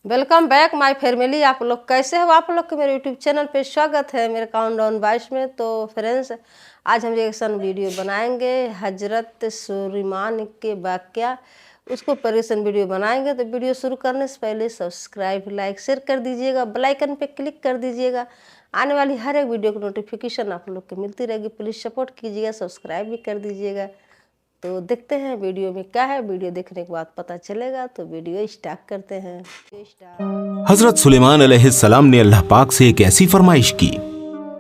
Welcome back my family. आप लोग कैसे हो? आप लोग के मेरे यूट्यूब चैनल पे स्वागत है मेरे काउंटडाउन 22 में। तो फ्रेंड्स, आज हम रिएक्शन वीडियो बनाएंगे हजरत सुलेमान के वाक़या, उसको परिएक्शन वीडियो बनाएंगे। तो वीडियो शुरू करने से पहले सब्सक्राइब, लाइक, शेयर कर दीजिएगा, बेल आइकन पे क्लिक कर दीजिएगा। आने वाली हर एक वीडियो की नोटिफिकेशन आप लोग को मिलती रहेगी। प्लीज़ सपोर्ट कीजिएगा, सब्सक्राइब भी कर दीजिएगा। तो देखते हैं वीडियो में क्या है। वीडियो देखने के बाद पता चलेगा। तो वीडियो स्टार्ट करते हैं। हजरत सुलेमान अलैहिस्सलाम ने अल्लाह पाक से एक ऐसी फरमाइश की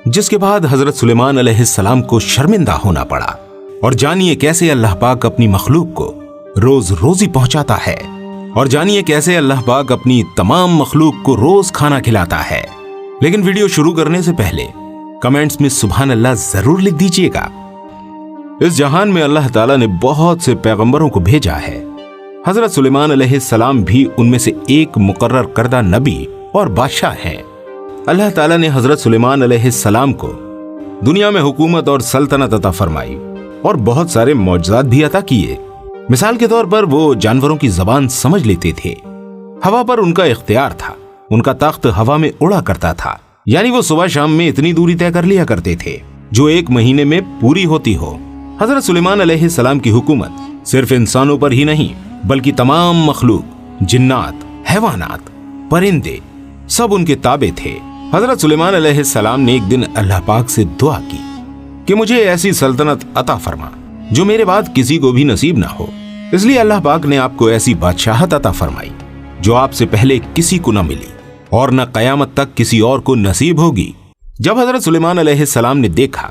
जिसके बाद हजरत सुलेमान अलैहिस्सलाम को शर्मिंदा होना पड़ा। और जानिए कैसे अल्लाह पाक अपनी मखलूक को रोज रोजी पहुंचाता है, और जानिए कैसे अल्लाह पाक अपनी तमाम मखलूक को रोज खाना खिलाता है। लेकिन वीडियो शुरू करने से पहले कमेंट्स में सुभान अल्लाह जरूर लिख दीजिएगा। इस जहान में अल्लाह ताला ने बहुत से पैगंबरों को भेजा है। हजरत सुलेमान अलैहिस्सलाम भी उनमें से एक मुकर्रर करदा नबी और बादशाह हैं। अल्लाह ताला ने हजरत सुलेमान अलैहिस्सलाम को दुनिया में हुकूमत और सल्तनत अता फरमाई और बहुत सारे मौजज़ात भी अता किए। मिसाल के तौर पर वो जानवरों की जबान समझ लेते थे। हवा पर उनका इख्तियार था। उनका तख्त हवा में उड़ा करता था, यानी वो सुबह शाम में इतनी दूरी तय कर लिया करते थे जो एक महीने में पूरी होती हो। हजरत सुलेमान अलैहिस्सलाम की हुकूमत सिर्फ इंसानों पर ही नहीं बल्कि तमाम मखलूक, जिन्नात, हैवानात, परिंदे सब उनके ताबे थे। हजरत सुलेमान अलैहिस्सलाम ने एक दिन अल्लाह पाक से दुआ की कि मुझे ऐसी सल्तनत अता फरमा जो मेरे बाद किसी को भी नसीब ना हो। इसलिए अल्लाह पाक ने आपको ऐसी बादशाहत अता फरमाई जो आपसे पहले किसी को न मिली और न कयामत तक किसी और को नसीब होगी। जब हजरत सुलेमान अलैहिस्सलाम ने देखा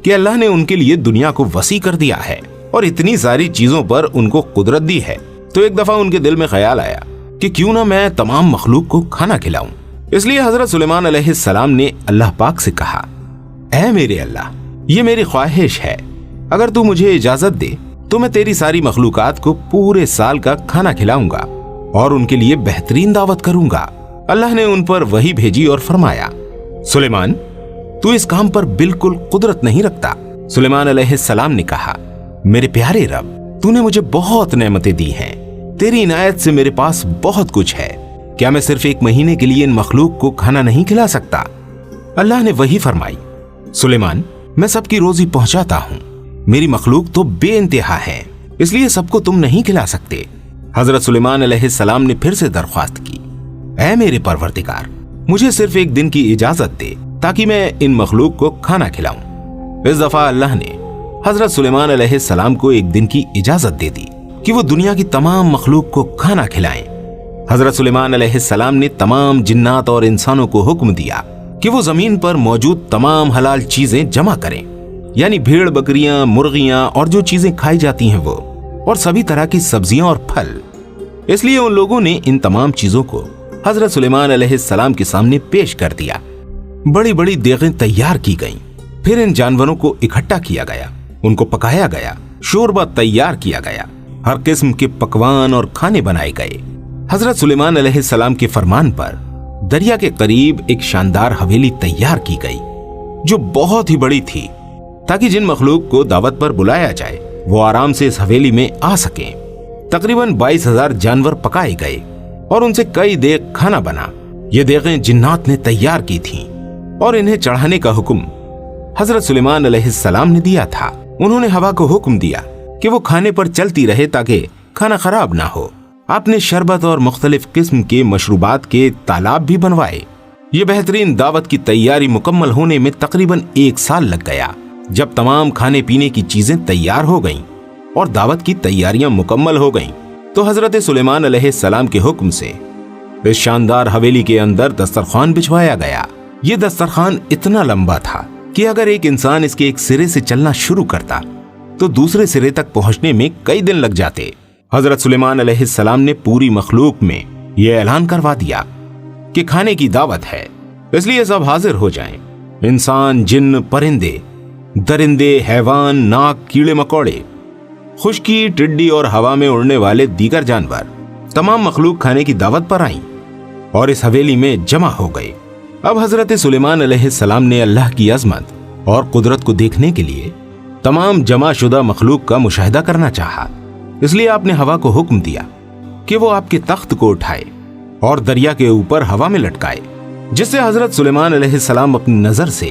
कि अल्लाह ने उनके लिए दुनिया को वसी कर दिया है और इतनी सारी चीजों पर उनको कुदरत दी है, तो एक दफा उनके दिल में ख्याल आया कि क्यों ना मैं तमाम मखलूक को खाना खिलाऊं। इसलिए हजरत सुलेमान अलैहिस्सलाम ने अल्लाह पाक से कहा, ऐ मेरे अल्लाह, ये मेरी ख्वाहिश है, अगर तू मुझे इजाजत दे तो मैं तेरी सारी मखलूकात को पूरे साल का खाना खिलाऊंगा और उनके लिए बेहतरीन दावत करूंगा। अल्लाह ने उन पर वही भेजी और फरमाया, सुलेमान, तू इस काम पर बिल्कुल कुदरत नहीं रखता। सुलेमान अलैहिस्सलाम ने कहा, मेरे प्यारे रब, तूने मुझे बहुत नेमतें दी हैं। तेरी इनायत से मेरे पास बहुत कुछ है। क्या मैं सिर्फ एक महीने के लिए इन मखलूक को खाना नहीं खिला सकता? अल्लाह ने वही फरमाई, सुलेमान, मैं सबकी रोजी पहुंचाता हूँ। मेरी मखलूक तो बेइंतहा है, इसलिए सबको तुम नहीं खिला सकते। हजरत सुलेमान अलैहिस्सलाम ने फिर से दरख्वास्त की, ऐ मेरे परवरदिगार, मुझे सिर्फ एक दिन की इजाजत दे ताकि मैं इन मखलूक को खाना खिलाऊं। इस दफा अल्लाह ने हजरत सुलेमान अलैहिस्सलाम को एक दिन की इजाजत दे दी कि वो दुनिया की तमाम मखलूक को खाना खिलाएं। हजरत सुलेमान अलैहिस्सलाम ने तमाम जिन्नात और इंसानों को हुक्म दिया कि वो जमीन पर मौजूद तमाम हलाल चीजें जमा करें, यानी भेड़, बकरियां, मुर्गियां और जो चीजें खाई जाती हैं वो, और सभी तरह की सब्जियां और फल। इसलिए उन लोगों ने इन तमाम चीजों को हजरत सुलेमान अलैहिस्सलाम के सामने पेश कर दिया। बड़ी बड़ी देगें तैयार की गईं। फिर इन जानवरों को इकट्ठा किया गया, उनको पकाया गया, शोरबा तैयार किया गया, हर किस्म के पकवान और खाने बनाए गए। हजरत सुलेमान अलैहिस्सलाम के फरमान पर दरिया के करीब एक शानदार हवेली तैयार की गई जो बहुत ही बड़ी थी, ताकि जिन मखलूक को दावत पर बुलाया जाए वो आराम से इस हवेली में आ सकें। तकरीबन 22,000 जानवर पकाए गए और उनसे कई देग खाना बना। ये देगें जिन्नात ने तैयार की थीं और इन्हें चढ़ाने का हुक्म हजरत सुलेमान अलैहिस्सलाम ने दिया था। उन्होंने हवा को हुक्म दिया कि वो खाने पर चलती रहे ताकि खाना खराब ना हो। आपने शरबत और मुख्तलिफ किस्म के मशरूबात के तालाब भी बनवाए। ये बेहतरीन दावत की तैयारी मुकम्मल होने में तकरीबन 1 साल लग गया। जब तमाम खाने पीने की चीजें तैयार हो गईं और दावत की तैयारियां मुकम्मल हो गईं, तो हजरत सुलेमान अलैहिस्सलाम के हुक्म से इस शानदार हवेली के अंदर दस्तरखान बिछवाया गया। ये दस्तरखान इतना लंबा था कि अगर एक इंसान इसके एक सिरे से चलना शुरू करता तो दूसरे सिरे तक पहुंचने में कई दिन लग जाते। हजरत सुलेमान अलैहिस्सलाम ने पूरी मखलूक में यह ऐलान करवा दिया कि खाने की दावत है, इसलिए सब हाजिर हो जाएं। इंसान, जिन्न, परिंदे, दरिंदे, हैवान, नाग, कीड़े मकोड़े, खुशकी, टिड्डी और हवा में उड़ने वाले दीगर जानवर, तमाम मखलूक खाने की दावत पर आईं और इस हवेली में जमा हो गए। अब हजरत सुलेमान अलैहिस्सलाम ने अल्लाह की अजमत और कुदरत को देखने के लिए तमाम जमा शुदा मखलूक का मुशाहिदा करना चाहा। इसलिए आपने हवा को हुक्म दिया कि वो आपके तख्त को उठाए और दरिया के ऊपर हवा में लटकाए, जिससे हजरत सुलेमान अलैहिस्सलाम अपनी नजर से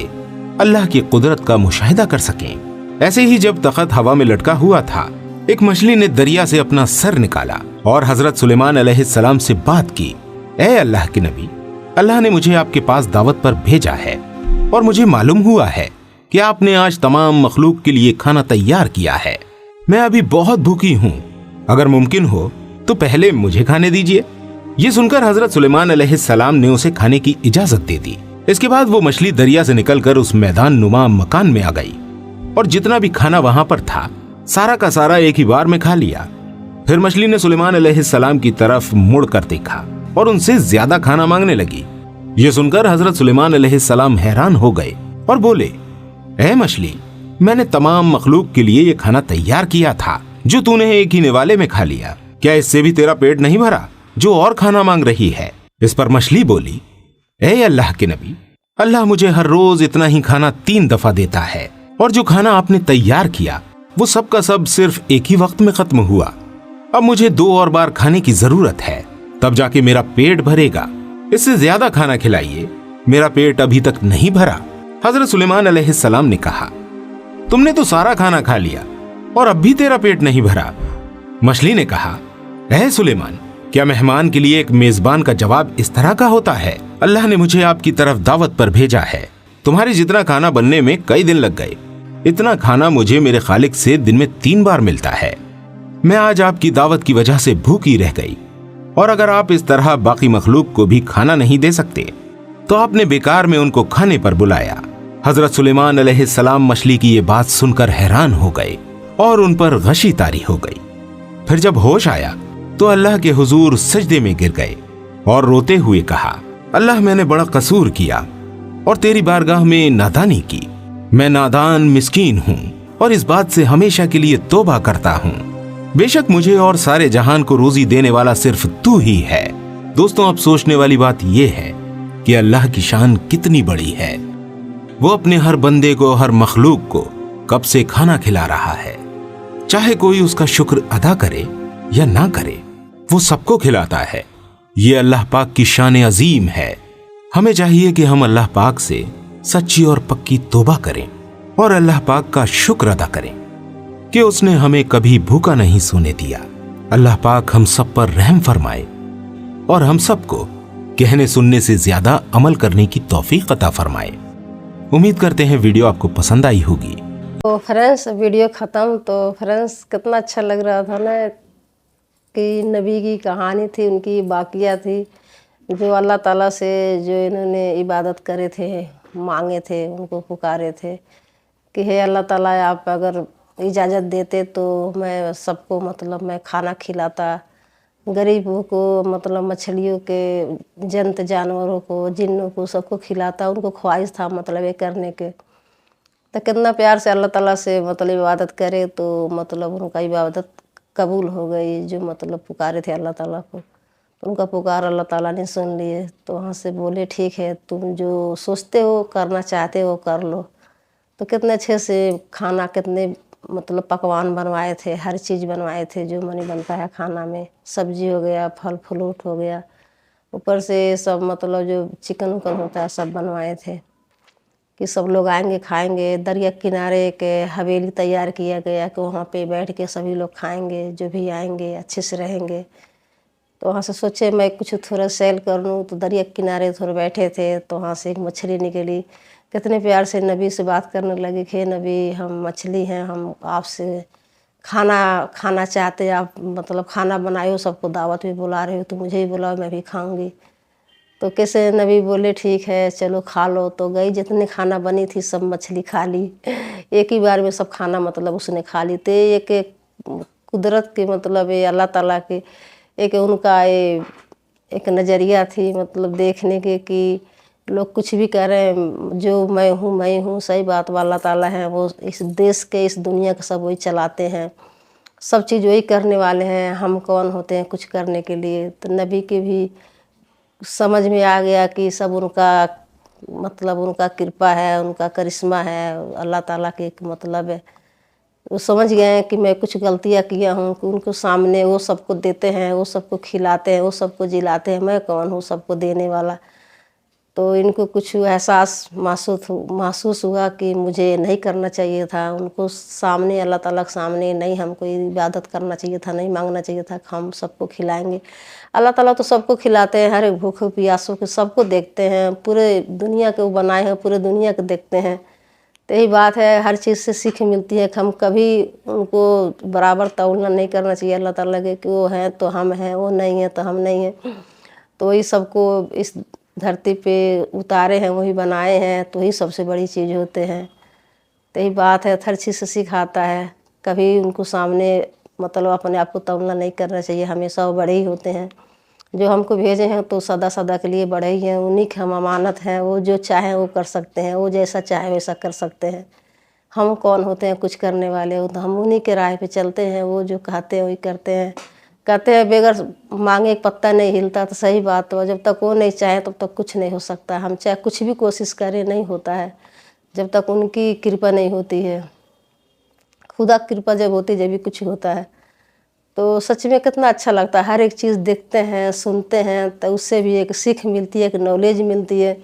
अल्लाह की कुदरत का मुशाहिदा कर सकें। ऐसे ही जब तख्त हवा में लटका हुआ था, एक मछली ने दरिया से अपना सर निकाला और हजरत सुलेमान अलैहिस्सलाम से बात की, ऐ अल्लाह के नबी, अल्लाह ने मुझे आपके पास दावत पर भेजा है और मुझे मालूम हुआ है कि आपने आज तमाम मखलूक के लिए खाना तैयार किया है। मैं अभी बहुत भूखी हूँ, अगर मुमकिन हो तो पहले मुझे खाने दीजिए। ये सुनकर हजरत सुलेमान अलैहिस्सलाम ने उसे खाने की इजाजत दे दी। इसके बाद वो मछली दरिया से निकलकर उस मैदान नुमा मकान में आ गई और जितना भी खाना वहां पर था सारा का सारा एक ही बार में खा लिया। फिर मछली ने सुलेमान अलैहिस्सलाम की तरफ मुड़ कर देखा और उनसे ज्यादा खाना मांगने लगी। ये सुनकर हजरत सुलेमान अलैहिस्सलाम हैरान हो गए और बोले, ऐ मछली, मैंने तमाम मखलूक के लिए ये खाना तैयार किया था जो तूने एक ही निवाले में खा लिया। क्या इससे भी तेरा पेट नहीं भरा जो और खाना मांग रही है? इस पर मछली बोली, ऐ अल्लाह के नबी, अल्लाह मुझे हर रोज इतना ही खाना 3 दफा देता है और जो खाना आपने तैयार किया वो सब का सब सिर्फ एक ही वक्त में खत्म हुआ। अब मुझे 2 और बार खाने की जरूरत है, तब जाके मेरा पेट भरेगा। इससे ज्यादा खाना खिलाइए, मेरा पेट अभी तक नहीं भरा। हजरत सुलेमान अलैहिस्सलाम ने कहा, तुमने तो सारा खाना खा लिया और अब भी तेरा पेट नहीं भरा। मछली ने कहा, ऐ सुलेमान, क्या मेहमान के लिए एक मेजबान का जवाब इस तरह का होता है? अल्लाह ने मुझे आपकी तरफ दावत पर भेजा है। तुम्हारे जितना खाना बनने में कई दिन लग गए, इतना खाना मुझे मेरे खालिक से दिन में 3 बार मिलता है। मैं आज आपकी दावत की वजह से भूखी रह गई और अगर आप इस तरह बाकी मखलूक को भी खाना नहीं दे सकते तो आपने बेकार में उनको खाने पर बुलाया। हजरत सुलेमान अलैहिस्सलाम मछली की ये बात सुनकर हैरान हो गए और उन पर गशी तारी हो गई। फिर जब होश आया तो अल्लाह के हुजूर सजदे में गिर गए और रोते हुए कहा, अल्लाह, मैंने बड़ा कसूर किया और तेरी बारगाह में नादानी की। मैं नादान मिस्कीन हूँ और इस बात से हमेशा के लिए तौबा करता हूँ। बेशक मुझे और सारे जहान को रोजी देने वाला सिर्फ तू ही है। दोस्तों, अब सोचने वाली बात यह है कि अल्लाह की शान कितनी बड़ी है। वो अपने हर बंदे को, हर मखलूक को कब से खाना खिला रहा है। चाहे कोई उसका शुक्र अदा करे या ना करे, वो सबको खिलाता है। ये अल्लाह पाक की शान अजीम है। हमें चाहिए कि हम अल्लाह पाक से सच्ची और पक्की तौबा करें और अल्लाह पाक का शुक्र अदा करें कि उसने हमें कभी भूखा नहीं सोने दिया। अल्लाह पाक हम सब पर रहम फरमाए और हम सबको कहने सुनने से ज्यादा अमल करने की तौफीक अता फरमाए। उम्मीद करते हैं वीडियो आपको पसंद आई होगी। तो फ्रेंड्स, वीडियो ख़त्म। तो फ्रेंड्स, कितना अच्छा लग रहा था ना कि नबी की कहानी थी, उनकी बाकिया थी, जो अल्लाह ताला से जो इन्होंने इबादत करे थे, मांगे थे, उनको पुकारे थे कि हे अल्लाह ताला, आप अगर इजाज़त देते तो मैं सबको मतलब मैं खाना खिलाता, गरीबों को, मतलब मछलियों के, जंत जानवरों को, जिन्नों को, सबको खिलाता। उनको ख्वाहिश था मतलब ये करने के। तो कितना प्यार से अल्लाह ताला से मतलब इबादत करे तो मतलब उनका इबादत कबूल हो गई। जो मतलब पुकारे थे अल्लाह ताला को, उनका पुकार अल्लाह ताला ने सुन लिए। तो वहाँ से बोले, ठीक है, तुम जो सोचते हो, करना चाहते हो, कर लो। तो कितने अच्छे से खाना, कितने मतलब पकवान बनवाए थे, हर चीज़ बनवाए थे जो मनी बनता है खाना में। सब्जी हो गया, फल फ्रूट हो गया, ऊपर से सब मतलब जो चिकन उकन होता है सब बनवाए थे कि सब लोग आएंगे, खाएंगे। दरिया किनारे के हवेली तैयार किया गया कि वहाँ पे बैठ के सभी लोग खाएंगे, जो भी आएंगे अच्छे से रहेंगे। तो वहाँ से सोचे मैं कुछ थोड़ा सेल कर लूँ, तो दरिया किनारे थोड़ा बैठे थे तो वहाँ से एक मछली निकली। कितने प्यार से नबी से बात करने लगे कि हे नबी, हम मछली हैं, हम आपसे खाना खाना चाहते, आप मतलब खाना बनाए, सबको दावत भी बुला रहे हो, तो मुझे भी बुलाओ, मैं भी खाऊंगी। तो कैसे नबी बोले, ठीक है, चलो खा लो। तो गई, जितनी खाना बनी थी सब मछली खा ली। एक ही बार में सब खाना मतलब उसने खा ली। तो एक कुदरत की मतलब ये अल्लाह ताला की एक उनका ये एक नज़रिया थी मतलब देखने के कि लोग कुछ भी करें, जो मैं हूँ, सही बात। अल्लाह ताला है, वो इस देश के, इस दुनिया का सब वही चलाते हैं, सब चीज़ वही करने वाले हैं। हम कौन होते हैं कुछ करने के लिए? तो नबी के भी समझ में आ गया कि सब उनका मतलब उनका कृपा है, उनका करिश्मा है, अल्लाह ताला के एक मतलब है वो समझ गए हैं कि मैं कुछ गलतियाँ किया हूँ, कि उनको सामने वो सबको देते हैं, वो सबको खिलाते हैं, वो सबको जिलाते हैं, मैं कौन हूँ सबको देने वाला। तो इनको कुछ एहसास महसूस हुआ कि मुझे नहीं करना चाहिए था, उनको सामने अल्लाह ताला के सामने नहीं हमको इबादत करना चाहिए था, नहीं मांगना चाहिए था कि हम सबको खिलाएंगे। अल्लाह ताला तो सबको खिलाते हैं, हर एक भूखे प्यासों के सबको देखते हैं, पूरे दुनिया के वो बनाए हैं, पूरे दुनिया के देखते हैं। तो यही बात है, हर चीज़ से सीख मिलती है कि हम कभी उनको बराबर तौलना नहीं करना चाहिए अल्लाह ताला के, कि वो हैं तो हम हैं, वो नहीं है तो हम नहीं हैं। तो वही सबको इस धरती पे उतारे हैं, वही बनाए हैं, तो वही सबसे बड़ी चीज़ होते हैं। तो यही बात है, हर चीज़ से सिखाता है। कभी उनको सामने मतलब अपने आप को तौलना नहीं करना चाहिए, हमेशा वो बड़े ही होते हैं। जो हमको भेजे हैं तो सदा सदा के लिए बड़े ही हैं, उन्हीं की हम अमानत हैं। वो जो चाहें वो कर सकते हैं, वो जैसा चाहे वैसा कर सकते हैं। हम कौन होते हैं कुछ करने वाले, हो तो हम उन्हीं के राह पे चलते हैं, वो जो कहते हैं वही करते हैं। कहते हैं बगैर मांगे एक पत्ता नहीं हिलता, तो सही बात है। जब तक वो नहीं चाहे तब तक कुछ नहीं हो सकता। हम चाहे कुछ भी कोशिश करें नहीं होता है, जब तक उनकी कृपा नहीं होती है। खुदा की कृपा जब होती जब भी कुछ होता है। तो सच में कितना अच्छा लगता है, हर एक चीज़ देखते हैं सुनते हैं तो उससे भी एक सीख मिलती है, एक नॉलेज मिलती है।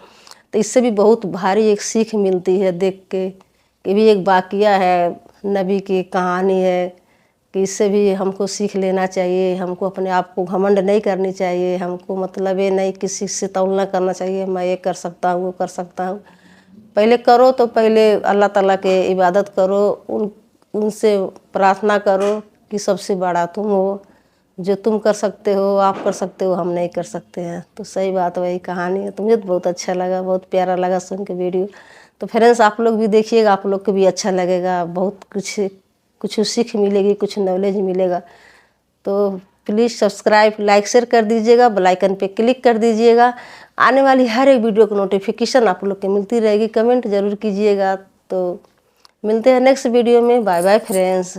तो इससे भी बहुत भारी एक सीख मिलती है देख के, कि भी एक वाक़या है, नबी की कहानी है, कि इससे भी हमको सीख लेना चाहिए। हमको अपने आप को घमंड नहीं करनी चाहिए, हमको मतलब ये नहीं किसी से तौलना करना चाहिए, मैं ये कर सकता हूँ वो कर सकता हूँ। पहले करो तो पहले अल्लाह ताला के इबादत करो, उनसे प्रार्थना करो कि सबसे बड़ा तुम हो, जो तुम कर सकते हो आप कर सकते हो, हम नहीं कर सकते हैं। तो सही बात वही कहानी है। तो मुझे तो बहुत अच्छा लगा, बहुत प्यारा लगा सुन के वीडियो। तो फ्रेंड्स आप लोग भी देखिएगा, आप लोग को भी अच्छा लगेगा, बहुत कुछ सीख मिलेगी, कुछ नॉलेज मिलेगा। तो प्लीज़ सब्सक्राइब लाइक शेयर कर दीजिएगा, बेल आइकन पे क्लिक कर दीजिएगा। आने वाली हर एक वीडियो की नोटिफिकेशन आप लोग को मिलती रहेगी। कमेंट ज़रूर कीजिएगा। तो मिलते हैं नेक्स्ट वीडियो में। Bye bye friends.